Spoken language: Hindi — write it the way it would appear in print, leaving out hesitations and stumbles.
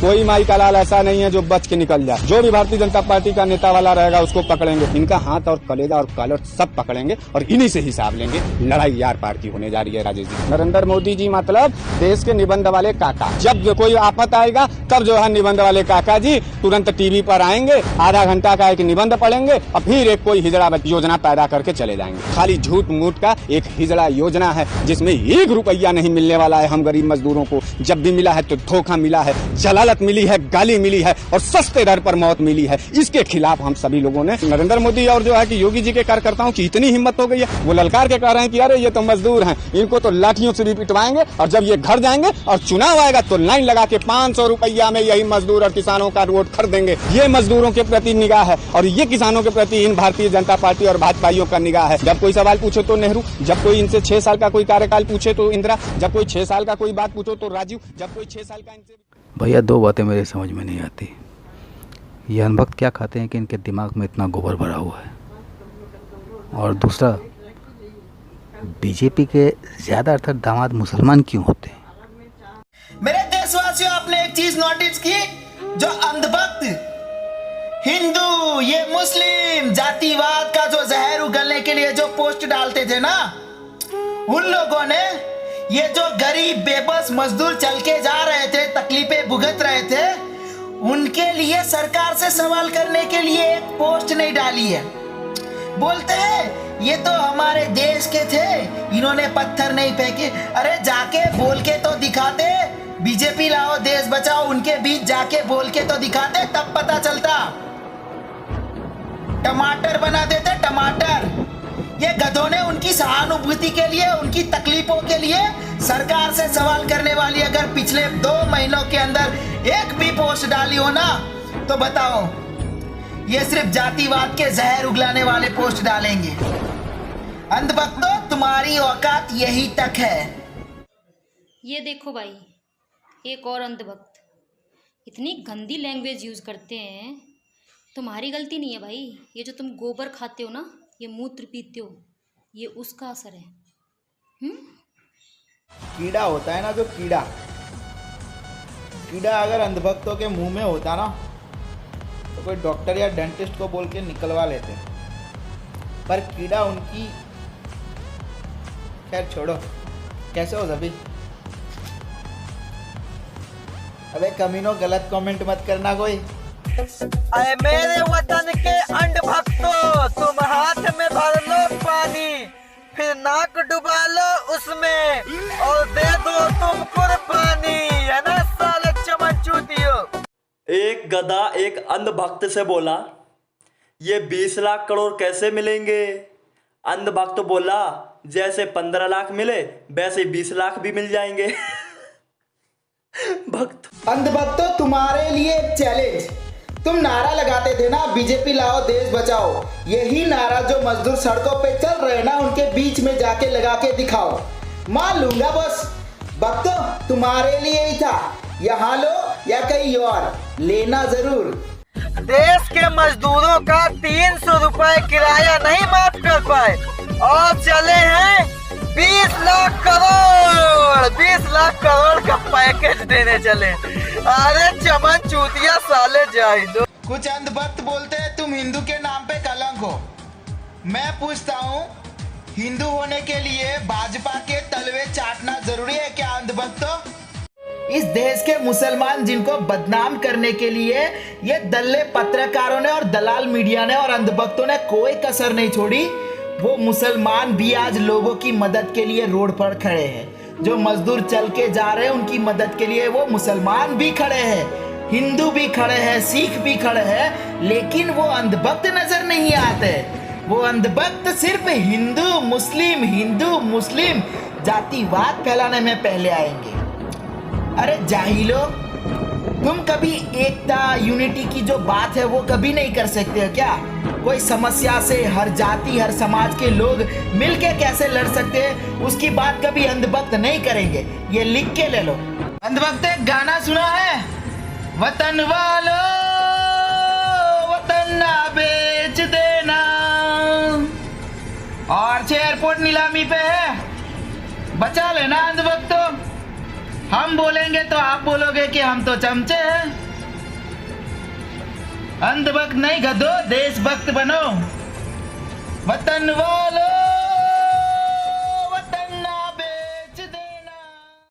कोई माई का लाल ऐसा नहीं है जो बच के निकल जाए। जो भी भारतीय जनता पार्टी का नेता वाला रहेगा उसको पकड़ेंगे, इनका हाथ और कलेजा और कॉलर सब पकड़ेंगे और इन्हीं से हिसाब लेंगे। लड़ाई यार पार की होने जा रही है राजेश जी। नरेंद्र मोदी जी मतलब देश के निबंध वाले काका। जब कोई आफत आएगा तब जो है निबंध वाले काका जी तुरंत टीवी पर आएंगे, आधा घंटा का एक निबंध पढ़ेंगे और फिर एक कोई हिजड़ा योजना पैदा करके चले जाएंगे। खाली झूठ मूठ का एक हिजड़ा योजना है जिसमें 1 रुपया नहीं मिलने वाला है हम गरीब मजदूरों को। जब भी मिला है तो धोखा मिला है, जलालत मिली है, गाली मिली है और सस्ते दर पर मौत मिली है। इसके खिलाफ हम सभी लोगों ने नरेंद्र मोदी और जो है कि योगी जी के कार्यकर्ताओं की इतनी हिम्मत हो गई है, वो ललकार के कह रहे हैं कि अरे ये तो मजदूर हैं, इनको तो लाठियों से भी पिटवाएंगे और जब ये घर जाएंगे और चुनाव आएगा तो लाइन लगा के 500 रुपया में यही मजदूर और किसानों का वोट खरीदेंगे। ये मजदूरों के प्रति निगाह है और ये किसानों के प्रति इन भारतीय जनता पार्टी और भाजपाइयों का निगाह है। जब कोई सवाल पूछे तो नेहरू, जब कोई इनसे 6 साल का कोई कार्यकाल पूछे तो इंदिरा, जब कोई 6 साल का कोई बात पूछो तो राजीव, जब कोई 6 साल का इनसे। भैया 2 बातें मेरे समझ में नहीं आती। ये अनभक्त क्या खाते हैं कि इनके दिमाग में इतना गोबर भरा हुआ है, और दूसरा बीजेपी के ज़्यादातर दामाद मुसलमान क्यों होते हैं? मेरे देशवासियों, आपने एक चीज नोटिस की, जो अंधभक्त हिंदू ये मुस्लिम जातिवाद का जो जहर उगलने के लिए जो पोस्ट डालते थे ना, उन लोगों ने ये जो गरीब बेबस मजदूर चल के जा रहे थे, तकलीफें भुगत रहे थे, उनके लिए सरकार से सवाल करने के लिए एक पोस्ट नहीं डाली है। बोलते हैं ये तो हमारे देश के थे, इन्होंने पत्थर नहीं फेंके। अरे जाके बोल के तो दिखाते, बीजेपी लाओ देश बचाओ, उनके बीच जाके बोल के तो दिखाते, तब पता चलता। टमाटर बना देते टमाटर। ये गधों ने उनकी सहानुभूति के लिए, उनकी तकलीफों के लिए सरकार से सवाल करने वाली अगर पिछले 2 महीनों के अंदर एक भी पोस्ट डाली हो ना, तो बताओ ये सिर्फ जातिवाद के जहर उगलाने वाले पोस्ट डालेंगे। अंधभक्तों, तुम्हारी औकात यही तक है। ये देखो भाई, एक और अंधभक्त इतनी गंदी लैंग्वेज यूज करते हैं। तुम्हारी गलती नहीं है भाई, ये जो तुम गोबर खाते हो ना, ये मूत्र पीते हो, ये उसका असर है। कीड़ा होता है ना, जो कीड़ा अगर अंधभक्तों के मुंह में होता ना, तो कोई डॉक्टर या डेंटिस्ट को बोल के निकलवा लेते, पर कीड़ा उनकी, खैर छोड़ो। कैसे हो सभी? अबे कमीनो, गलत कमेंट मत करना कोई। अरे मेरे वतन के अंधभक्तों, तुम हाथ में भर लो पानी, फिर नाक डुबा लो उसमें और दे दो तुम कुर्बानी, है ना साले चमनचूतियों। एक गधा एक अंधभक्त से बोला, ये 20 लाख करोड़ कैसे मिलेंगे? अंधभक्त बोला, जैसे 15 लाख मिले वैसे 20 लाख भी मिल जाएंगे। भक्त अंधभक्तों, तुम्हारे लिए एक चैलेंज। तुम नारा लगाते थे ना, बीजेपी लाओ देश बचाओ, यही नारा जो मजदूर सड़कों पे चल रहे ना, उनके बीच में जाके लगा के दिखाओ। मान लूंगा बस। भक्तों, तुम्हारे लिए ही था, यहाँ लो या कहीं और, लेना जरूर। देश के मजदूरों का 300 रुपए किराया नहीं माफ कर पाए और चले हैं 20 लाख करोड़, 20 लाख करोड़ का पैकेज देने चले। अरे चमन चूतिया साले जाहिदो। कुछ अंधभक्त बोलते हैं तुम हिंदू के नाम पे कलंक हो। मैं पूछता हूँ, हिंदू होने के लिए भाजपा के तलवे चाटना जरूरी है क्या अंधभक्तों? इस देश के मुसलमान जिनको बदनाम करने के लिए ये दल्ले पत्रकारों ने और दलाल मीडिया ने और अंधभक्तों ने कोई कसर नहीं छोड़ी, वो मुसलमान भी आज लोगों की मदद के लिए रोड पर खड़े हैं। जो मजदूर चल के जा रहे हैं उनकी मदद के लिए वो मुसलमान भी खड़े हैं, हिंदू भी खड़े हैं, सिख भी खड़े हैं, लेकिन वो अंधभक्त नजर नहीं आते। वो अंधभक्त सिर्फ हिंदू मुस्लिम जातिवाद फैलाने में पहले आएंगे। अरे जाहिलो, तुम कभी एकता यूनिटी की जो बात है वो कभी नहीं कर सकते हो क्या? कोई समस्या से हर जाति हर समाज के लोग मिलके कैसे लड़ सकते हैं, उसकी बात कभी अंधभक्त नहीं करेंगे। ये लिख के ले लो। अंधभक्त एक गाना सुना है, वतन वालों वतन ना बेच देना, और एयरपोर्ट नीलामी पे है, बचा लेना अंधभक्तों। हम बोलेंगे तो आप बोलोगे कि हम तो चमचे हैं। अंधभक्त नहीं गधो, देशभक्त बनो। वतन वालों